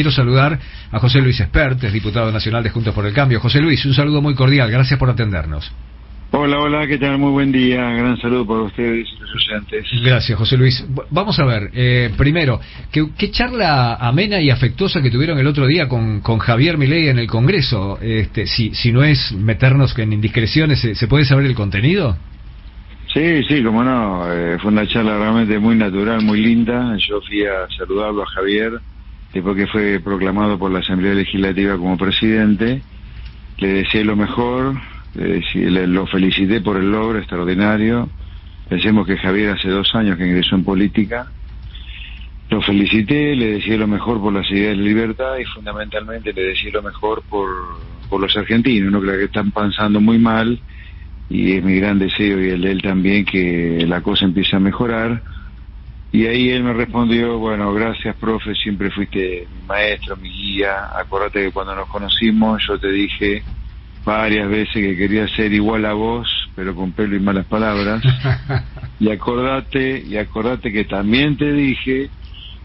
Quiero saludar a José Luis Espertes, diputado nacional de Juntos por el Cambio. José Luis, un saludo muy cordial, gracias por atendernos. Hola, ¿qué tal? Muy buen día, gran saludo para ustedes y los oyentes. Gracias, José Luis. Vamos a ver, primero, ¿qué charla amena y afectuosa que tuvieron el otro día con Javier Milei en el Congreso? Si no es meternos en indiscreciones, ¿se puede saber el contenido? Sí, cómo no, fue una charla realmente muy natural, muy linda. Yo fui a saludarlo a Javier después que fue proclamado por la Asamblea Legislativa como presidente. Le deseé lo mejor, lo felicité por el logro extraordinario. Pensemos que Javier hace 2 años que ingresó en política. Lo felicité, le deseé lo mejor por las ideas de libertad y fundamentalmente le deseé lo mejor por los argentinos, ¿no? Que están pasando muy mal, y es mi gran deseo y el de él también que la cosa empiece a mejorar. Y ahí él me respondió: bueno, gracias, profe, siempre fuiste mi maestro, mi guía. Acordate que cuando nos conocimos yo te dije varias veces que quería ser igual a vos, pero con pelo y malas palabras. y acordate que también te dije,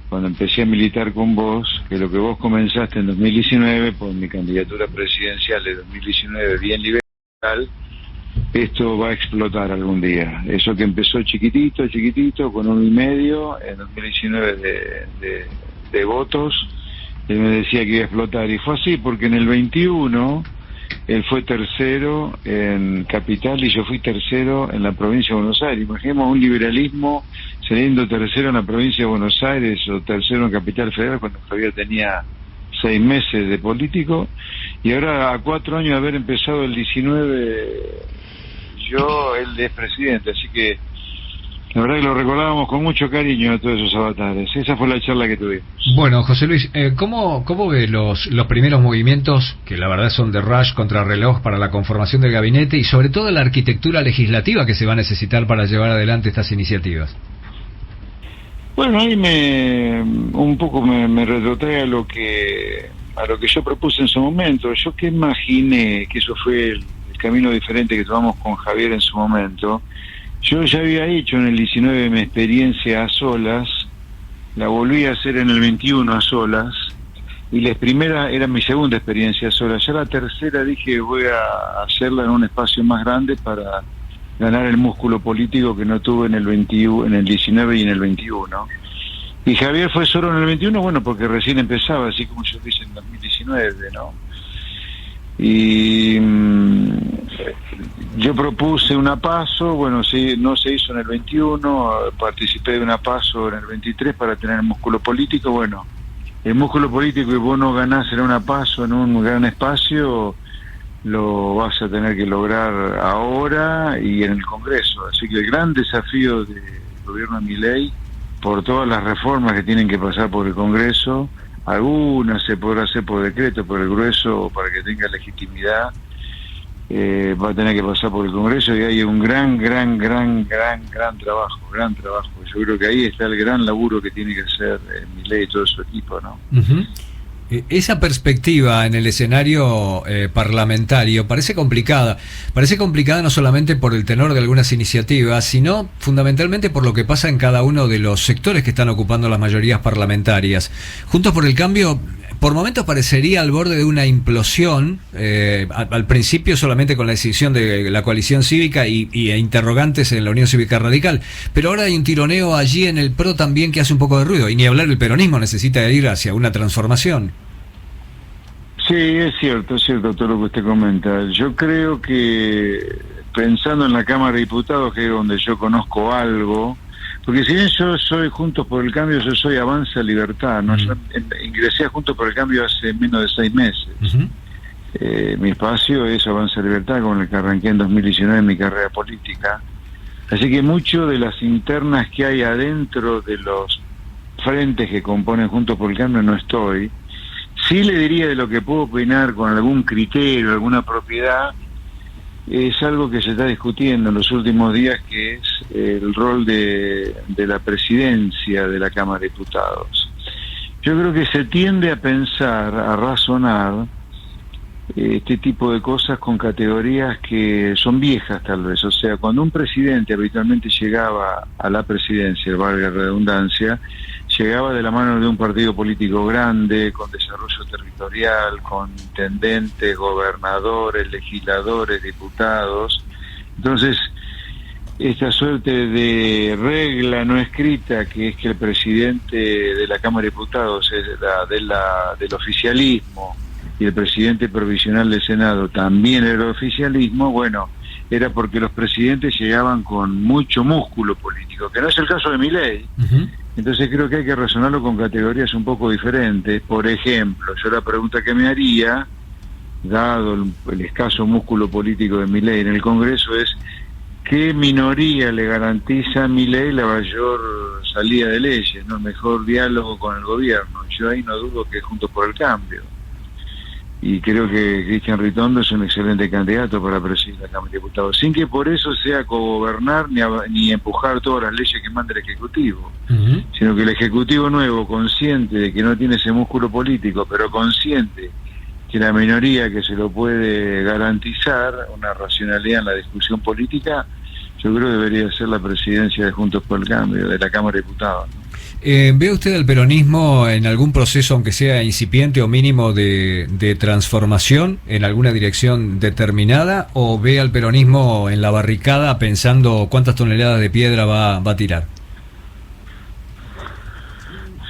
cuando empecé a militar con vos, que lo que vos comenzaste en 2019, por mi candidatura presidencial de 2019, bien liberal, esto va a explotar algún día. Eso que empezó chiquitito, con 1,5 en 2019 de votos, él me decía que iba a explotar, y fue así, porque en el 21 él fue tercero en Capital y yo fui tercero en la provincia de Buenos Aires. Imaginemos un liberalismo saliendo tercero en la provincia de Buenos Aires o tercero en Capital Federal, cuando Javier tenía 6 meses de político, y ahora a 4 años de haber empezado el 19, él es presidente, así que la verdad que lo recordábamos con mucho cariño a todos esos avatares. Esa fue la charla que tuvimos. Bueno, José Luis, ¿cómo ve los primeros movimientos, que la verdad son de rush contra reloj para la conformación del gabinete, y sobre todo la arquitectura legislativa que se va a necesitar para llevar adelante estas iniciativas? Bueno, ahí un poco me retrotrae a lo que yo propuse en su momento. Yo que imaginé que eso fue el camino diferente que tomamos con Javier en su momento. Yo ya había hecho en el 19 mi experiencia a solas, la volví a hacer en el 21 a solas, y la primera era mi segunda experiencia a solas. Ya la tercera dije voy a hacerla en un espacio más grande para ganar el músculo político que no tuve en el 21, en el 19 y en el 21. Y Javier fue solo en el 21, bueno, porque recién empezaba, así como yo hice en 2019, ¿no? Y yo propuse una PASO, bueno, sí, no se hizo en el 21, participé de una PASO en el 23 para tener el músculo político. Bueno, el músculo político que vos no ganás en una PASO, en un gran espacio, lo vas a tener que lograr ahora y en el Congreso. Así que el gran desafío del gobierno de Milei, por todas las reformas que tienen que pasar por el Congreso, algunas se podrá hacer por decreto, por el grueso, para que tenga legitimidad, va a tener que pasar por el Congreso, y hay un gran trabajo. Yo creo que ahí está el gran laburo que tiene que hacer Milei y todo su equipo, ¿no? Uh-huh. Esa perspectiva en el escenario parlamentario parece complicada no solamente por el tenor de algunas iniciativas, sino fundamentalmente por lo que pasa en cada uno de los sectores que están ocupando las mayorías parlamentarias. Juntos por el Cambio, por momentos parecería al borde de una implosión, al principio solamente con la decisión de la coalición cívica e interrogantes en la Unión Cívica Radical, pero ahora hay un tironeo allí en el PRO también que hace un poco de ruido, y ni hablar, el peronismo necesita ir hacia una transformación. Sí, es cierto todo lo que usted comenta. Yo creo que, pensando en la Cámara de Diputados, que es donde yo conozco algo, porque si bien yo soy Juntos por el Cambio, yo soy Avanza Libertad, ¿no? Yo ingresé a Juntos por el Cambio hace menos de 6 meses. Uh-huh. Mi espacio es Avanza Libertad, con el que arranqué en 2019 en mi carrera política. Así que mucho de las internas que hay adentro de los frentes que componen Juntos por el Cambio no estoy. Sí le diría de lo que puedo opinar con algún criterio, alguna propiedad, es algo que se está discutiendo en los últimos días, que es el rol de la presidencia de la Cámara de Diputados. Yo creo que se tiende a pensar, a razonar este tipo de cosas con categorías que son viejas tal vez. O sea, cuando un presidente habitualmente llegaba a la presidencia, valga la redundancia, llegaba de la mano de un partido político grande, con desarrollo territorial, con intendentes, gobernadores, legisladores, diputados. Entonces, esta suerte de regla no escrita, que es que el presidente de la Cámara de Diputados es del oficialismo y el presidente provisional del Senado también era oficialismo, bueno, era porque los presidentes llegaban con mucho músculo político, que no es el caso de Milei. Uh-huh. Entonces creo que hay que razonarlo con categorías un poco diferentes. Por ejemplo, yo la pregunta que me haría, dado el escaso músculo político de Milei en el Congreso, es ¿qué minoría le garantiza a Milei la mayor salida de leyes, no el mejor diálogo con el gobierno? Yo ahí no dudo que Juntos por el Cambio. Y creo que Cristian Ritondo es un excelente candidato para presidir la Cámara de Diputados, sin que por eso sea cogobernar ni empujar todas las leyes que manda el Ejecutivo, uh-huh, sino que el Ejecutivo nuevo, consciente de que no tiene ese músculo político, pero consciente que la minoría que se lo puede garantizar una racionalidad en la discusión política, yo creo que debería ser la presidencia de Juntos por el Cambio, de la Cámara de Diputados, ¿no? ¿Ve usted al peronismo en algún proceso, aunque sea incipiente o mínimo, de transformación en alguna dirección determinada, o ve al peronismo en la barricada pensando cuántas toneladas de piedra va a tirar?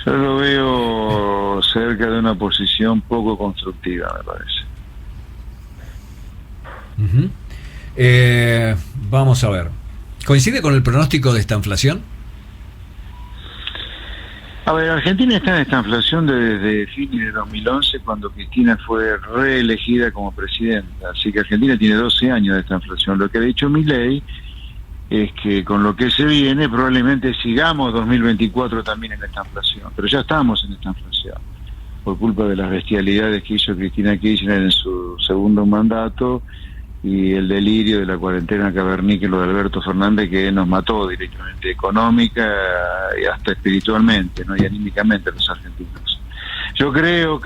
Yo lo veo cerca de una posición poco constructiva, me parece. Uh-huh. Vamos a ver. ¿Coincide con el pronóstico de esta inflación? A ver, Argentina está en esta inflación desde fines de 2011, cuando Cristina fue reelegida como presidenta. Así que Argentina tiene 12 años de esta inflación. Lo que ha dicho Milei es que con lo que se viene probablemente sigamos 2024 también en esta inflación. Pero ya estamos en esta inflación, por culpa de las bestialidades que hizo Cristina Kirchner en su segundo mandato y el delirio de la cuarentena cavernícola de Alberto Fernández, que nos mató directamente, económica y hasta espiritualmente, ¿no? Y anímicamente a los argentinos. Yo creo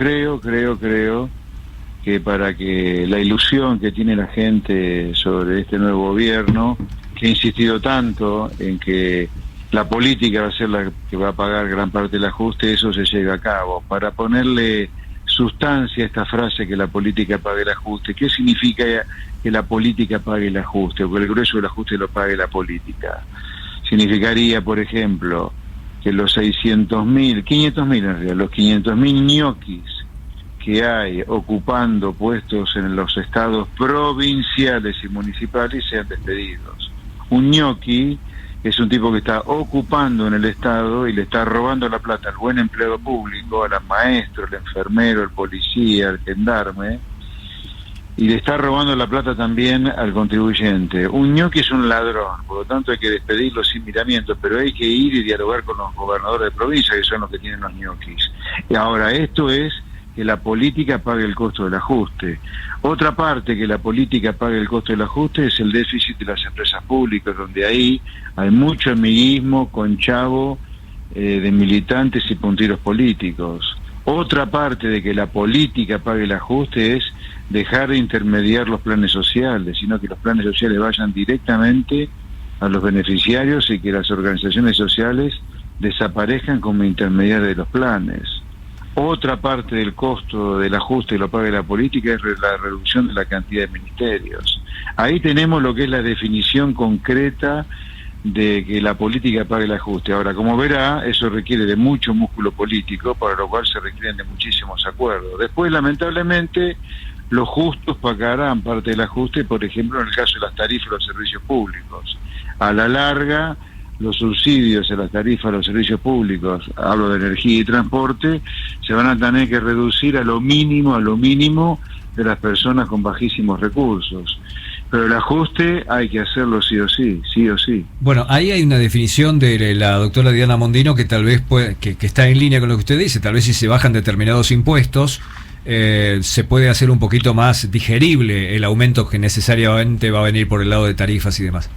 que para que la ilusión que tiene la gente sobre este nuevo gobierno, que ha insistido tanto en que la política va a ser la que va a pagar gran parte del ajuste, eso se lleve a cabo. Para ponerle sustancia a esta frase, que la política pague el ajuste, ¿qué significa que la política pague el ajuste, o que el grueso del ajuste lo pague la política? Significaría, por ejemplo, que los 500.000 en realidad, los 500.000 ñoquis que hay ocupando puestos en los estados provinciales y municipales sean despedidos. Un ñoqui es un tipo que está ocupando en el Estado y le está robando la plata al buen empleado público, al maestro, al enfermero, al policía, al gendarme, y le está robando la plata también al contribuyente. Un ñoqui es un ladrón, por lo tanto hay que despedirlo sin miramientos, pero hay que ir y dialogar con los gobernadores de provincia, que son los que tienen los ñoquis. Y ahora, esto es que la política pague el costo del ajuste. Otra parte que la política pague el costo del ajuste es el déficit de las empresas públicas, donde ahí hay mucho amiguismo con chavo de militantes y punteros políticos. Otra parte de que la política pague el ajuste es dejar de intermediar los planes sociales, sino que los planes sociales vayan directamente a los beneficiarios y que las organizaciones sociales desaparezcan como intermediarios de los planes. Otra parte del costo del ajuste que lo pague la política es la reducción de la cantidad de ministerios. Ahí tenemos lo que es la definición concreta de que la política pague el ajuste. Ahora, como verá, eso requiere de mucho músculo político, para lo cual se requieren de muchísimos acuerdos. Después, lamentablemente, los justos pagarán parte del ajuste, por ejemplo, en el caso de las tarifas de los servicios públicos. A la larga, los subsidios a las tarifas de los servicios públicos, hablo de energía y transporte, se van a tener que reducir a lo mínimo de las personas con bajísimos recursos. Pero el ajuste hay que hacerlo sí o sí. Bueno, ahí hay una definición de la doctora Diana Mondino que tal vez que está en línea con lo que usted dice. Tal vez si se bajan determinados impuestos, se puede hacer un poquito más digerible el aumento que necesariamente va a venir por el lado de tarifas y demás.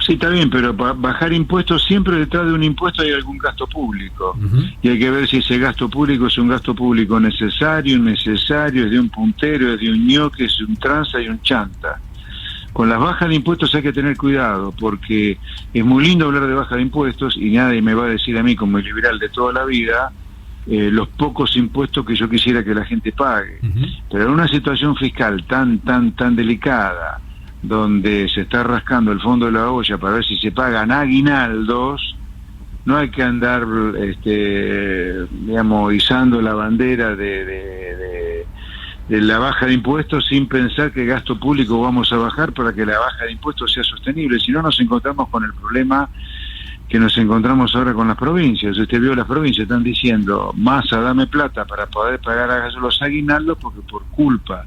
Sí, está bien, pero para bajar impuestos, siempre detrás de un impuesto hay algún gasto público. Uh-huh. Y hay que ver si ese gasto público es un gasto público necesario, innecesario, es de un puntero, es de un ñoque, es un tranza y un chanta. con las bajas de impuestos hay que tener cuidado, porque es muy lindo hablar de baja de impuestos y nadie me va a decir a mí, como liberal de toda la vida, los pocos impuestos que yo quisiera que la gente pague. Pero en una situación fiscal tan delicada, donde se está rascando el fondo de la olla para ver si se pagan aguinaldos, no hay que andar, digamos, izando la bandera de la baja de impuestos sin pensar que gasto público vamos a bajar para que la baja de impuestos sea sostenible. Si no, nos encontramos con el problema que nos encontramos ahora con las provincias. Usted vio, las provincias están diciendo: Massa, dame plata para poder pagar los aguinaldos, porque por culpa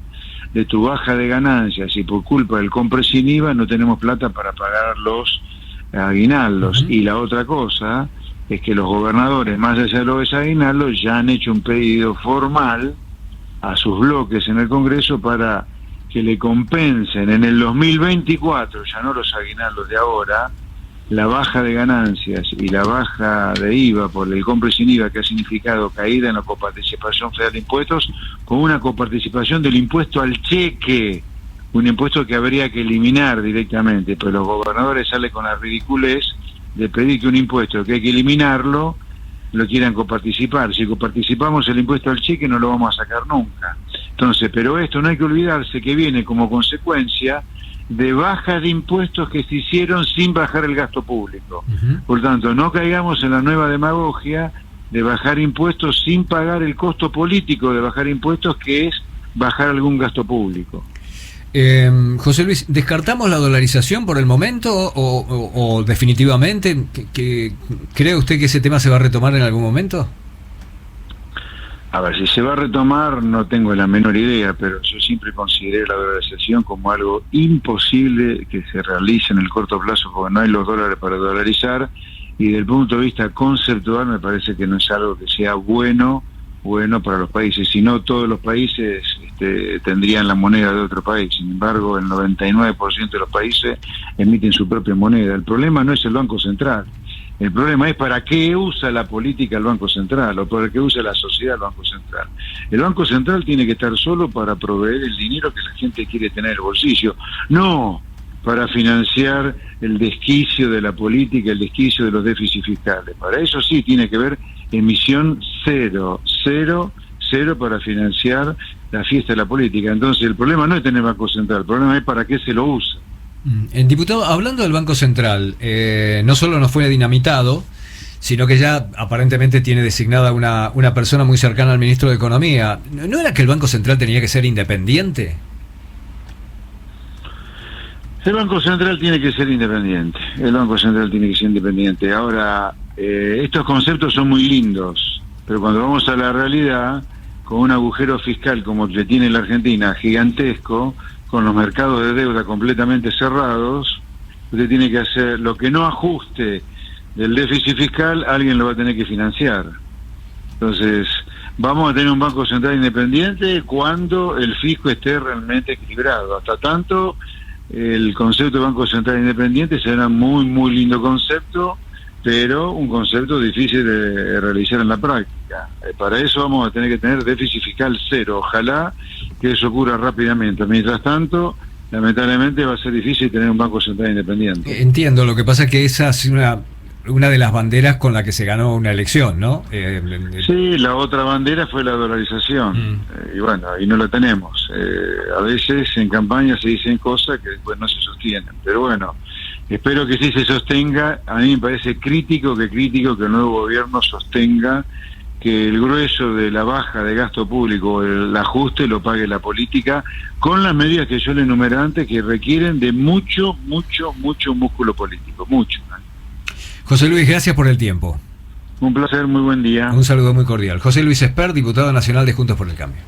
de tu baja de ganancias y por culpa del compre sin IVA no tenemos plata para pagar los aguinaldos. Y la otra cosa es que los gobernadores, más allá de los aguinaldos, ya han hecho un pedido formal a sus bloques en el Congreso para que le compensen en el 2024, ya no los aguinaldos de ahora, la baja de ganancias y la baja de IVA por el compre sin IVA, que ha significado caída en la coparticipación federal de impuestos, con una coparticipación del impuesto al cheque, un impuesto que habría que eliminar directamente, pero los gobernadores salen con la ridiculez de pedir que un impuesto que hay que eliminarlo lo quieran coparticipar. Si coparticipamos el impuesto al cheque no lo vamos a sacar nunca. Entonces, pero esto no hay que olvidarse que viene como consecuencia de bajas de impuestos que se hicieron sin bajar el gasto público. Por tanto, no caigamos en la nueva demagogia de bajar impuestos sin pagar el costo político de bajar impuestos, que es bajar algún gasto público. José Luis, ¿descartamos la dolarización por el momento o definitivamente? ¿Cree usted que ese tema se va a retomar en algún momento? A ver, si se va a retomar no tengo la menor idea, pero yo siempre consideré la dolarización como algo imposible que se realice en el corto plazo, porque no hay los dólares para dolarizar, y desde el punto de vista conceptual me parece que no es algo que sea bueno para los países. Si no, todos los países tendrían la moneda de otro país. Sin embargo, el 99% de los países emiten su propia moneda. El problema no es el Banco Central. El problema es para qué usa la política el Banco Central, o para qué usa la sociedad el Banco Central. El Banco Central tiene que estar solo para proveer el dinero que la gente quiere tener en el bolsillo, no para financiar el desquicio de la política, el desquicio de los déficits fiscales. Para eso sí tiene que haber emisión cero para financiar la fiesta de la política. Entonces el problema no es tener Banco Central, el problema es para qué se lo usa. Diputado, hablando del Banco Central, no solo no fue dinamitado, sino que ya aparentemente tiene designada una persona muy cercana al ministro de Economía. ¿No era que el Banco Central tenía que ser independiente? El Banco Central tiene que ser independiente. El Banco Central tiene que ser independiente. Ahora, estos conceptos son muy lindos, pero cuando vamos a la realidad, con un agujero fiscal como el que tiene la Argentina, gigantesco, con los mercados de deuda completamente cerrados, usted tiene que hacer lo que no ajuste del déficit fiscal, alguien lo va a tener que financiar. Entonces, vamos a tener un Banco Central independiente cuando el fisco esté realmente equilibrado. Hasta tanto, el concepto de Banco Central independiente será muy lindo concepto, pero un concepto difícil de realizar en la práctica. Para eso vamos a tener que tener déficit fiscal cero. Ojalá que eso ocurra rápidamente. Mientras tanto, lamentablemente va a ser difícil tener un Banco Central independiente. Entiendo, lo que pasa es que esa es una de las banderas con la que se ganó una elección, ¿no? Sí, la otra bandera fue la dolarización, y bueno, ahí no la tenemos. A veces en campaña se dicen cosas que después no se sostienen, pero bueno, espero que sí se sostenga. A mí me parece crítico que el nuevo gobierno sostenga que el grueso de la baja de gasto público, el ajuste, lo pague la política, con las medidas que yo le enumeré antes, que requieren de mucho músculo político, mucho. José Luis, gracias por el tiempo. Un placer, muy buen día. Un saludo muy cordial. José Luis Espert, diputado nacional de Juntos por el Cambio.